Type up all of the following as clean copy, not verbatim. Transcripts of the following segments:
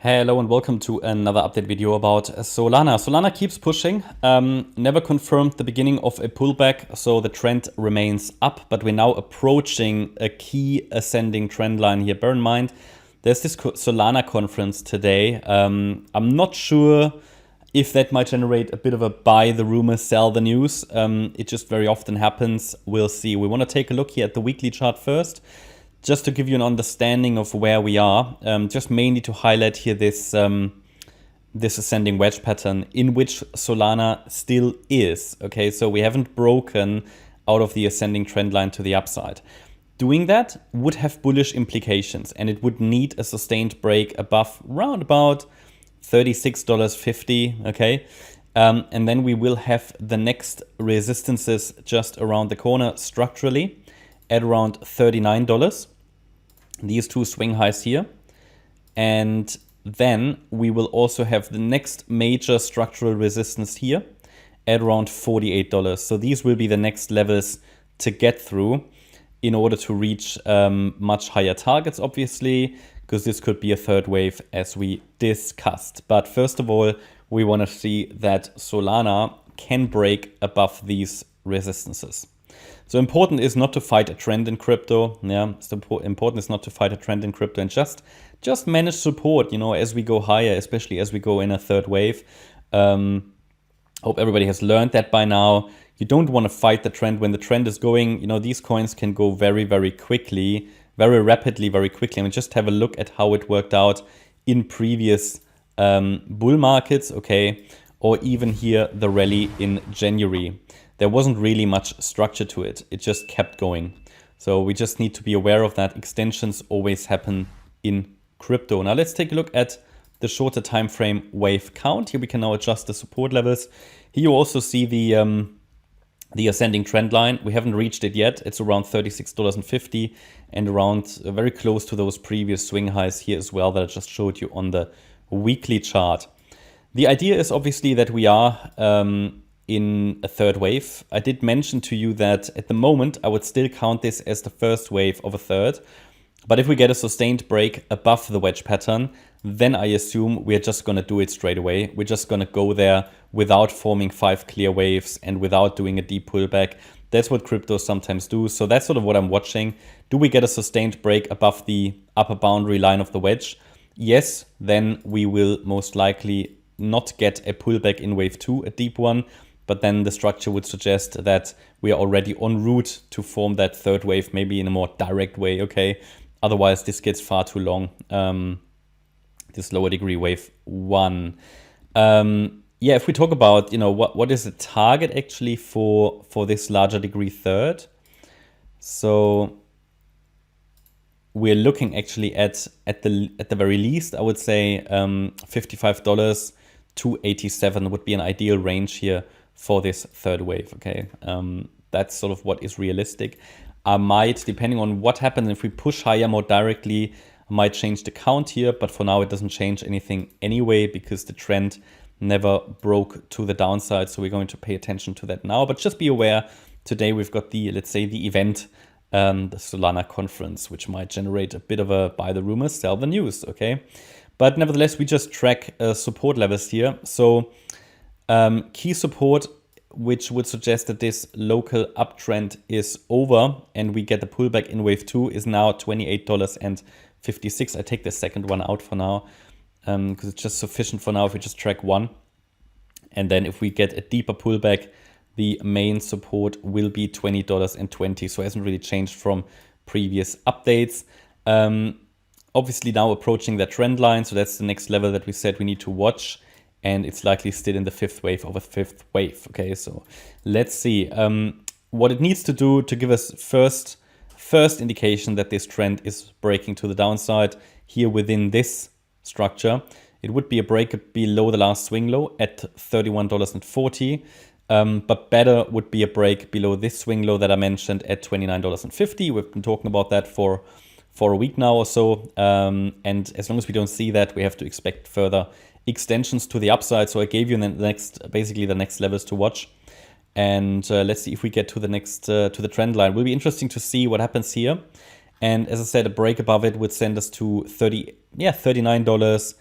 Hello and welcome to another update video about Solana. Solana keeps pushing, never confirmed the beginning of a pullback, so the trend remains up, but we're now approaching a key ascending trend line here. Bear in mind, there's this Solana conference today. I'm not sure if that might generate a bit of a buy the rumor, sell the news. It just very often happens. We'll see. We want to take a look here at the weekly chart first, just to give you an understanding of where we are, just mainly to highlight here this this ascending wedge pattern in which Solana still is. Okay, so we haven't broken out of the ascending trend line to the upside. Doing that would have bullish implications, and it would need a sustained break above round about $36.50. Okay, and then we will have the next resistances just around the corner structurally at around $39. These two swing highs here. And then we will also have the next major structural resistance here at around $48. So these will be the next levels to get through in order to reach much higher targets, obviously, because this could be a third wave as we discussed. But first of all, we want to see that Solana can break above these resistances. So important is not to fight a trend in crypto. Yeah, so important is not to fight a trend in crypto and just manage support, you know, as we go higher, especially as we go in a third wave. Hope everybody has learned that by now. You don't want to fight the trend when the trend is going. You know, these coins can go very, very quickly, very rapidly, very quickly. I mean, just have a look at how it worked out in previous bull markets, okay, or even here the rally in January. There wasn't really much structure to it. It just kept going. So we just need to be aware of that. Extensions always happen in crypto. Now let's take a look at the shorter time frame wave count. Here we can now adjust the support levels. Here you also see the ascending trend line. We haven't reached it yet. It's around $36.50 and around very close to those previous swing highs here as well that I just showed you on the weekly chart. The idea is obviously that we are in a third wave. I did mention to you that at the moment I would still count this as the first wave of a third. But if we get a sustained break above the wedge pattern, then I assume we're just going to do it straight away. We're just going to go there without forming 5 clear waves and without doing a deep pullback. That's what cryptos sometimes do. So that's sort of what I'm watching. Do we get a sustained break above the upper boundary line of the wedge? Yes, then we will most likely not get a pullback in wave 2, a deep one. But then the structure would suggest that we are already en route to form that third wave, maybe in a more direct way, okay? Otherwise, this gets far too long, this lower degree wave 1. Yeah, if we talk about, you know, what is the target actually for this larger degree third? So we're looking actually at the very least, I would say $55 to $87 would be an ideal range here for this third wave, okay? That's sort of what is realistic. I might, depending on what happens, if we push higher more directly, I might change the count here, but for now it doesn't change anything anyway because the trend never broke to the downside, so we're going to pay attention to that now. But just be aware, today we've got the, let's say, the event, the Solana conference, which might generate a bit of a buy the rumors, sell the news, okay? But nevertheless, we just track support levels here. So key support, which would suggest that this local uptrend is over and we get a pullback in wave 2, is now $28.56. I take the second one out for now because it's just sufficient for now if we just track one. And then if we get a deeper pullback, the main support will be $20.20. So it hasn't really changed from previous updates. Obviously now approaching that trend line. So that's the next level that we said we need to watch. And it's likely still in the fifth wave of a fifth wave. Okay, so let's see what it needs to do to give us first indication that this trend is breaking to the downside here within this structure. It would be a break below the last swing low at $31.40. But better would be a break below this swing low that I mentioned at $29.50. We've been talking about that for a week now or so. And as long as we don't see that, we have to expect further extensions to the upside. So I gave you basically the next levels to watch. And let's see if we get to the next, to the trend line. It will be interesting to see what happens here. And as I said, a break above it would send us to $39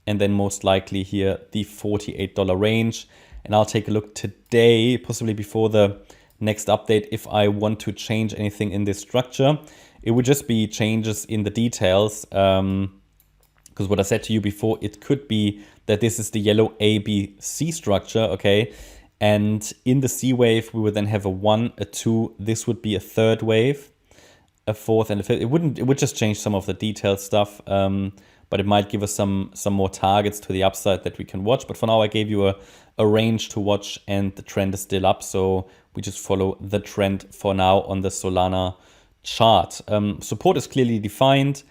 and then most likely here the $48 range. And I'll take a look today, possibly before the next update, if I want to change anything in this structure. It would just be changes in the details, because what I said to you before, it could be that this is the yellow ABC structure, okay? And in the C wave, we would then have a 1, a 2, this would be a third wave, a fourth and a fifth. It would just change some of the detailed stuff, but it might give us some more targets to the upside that we can watch. But for now, I gave you a range to watch, and the trend is still up. So we just follow the trend for now on the Solana chart. Support is clearly defined.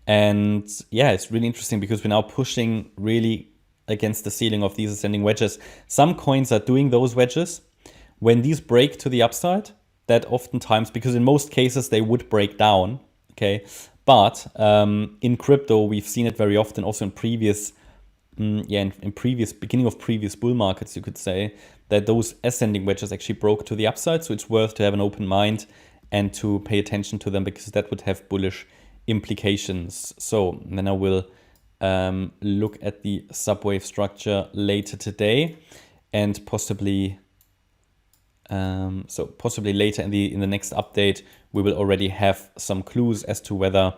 And yeah, it's really interesting because we're now pushing really against the ceiling of these ascending wedges. Some coins are doing those wedges. When these break to the upside, that oftentimes, because in most cases they would break down, okay? But in crypto, we've seen it very often, also in previous, in previous, beginning of previous bull markets, you could say, that those ascending wedges actually broke to the upside. So it's worth to have an open mind and to pay attention to them, because that would have bullish implications. So then I will look at the subwave structure later today, and possibly later in the next update we will already have some clues as to whether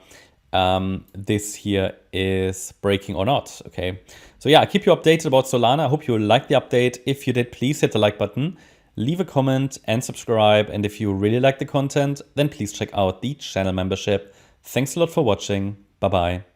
this here is breaking or not. Okay, so yeah, I'll keep you updated about Solana. I hope you liked the update. If you did, please hit the like button, leave a comment and subscribe. And if you really like the content, then please check out the channel membership. Thanks a lot for watching. Bye bye.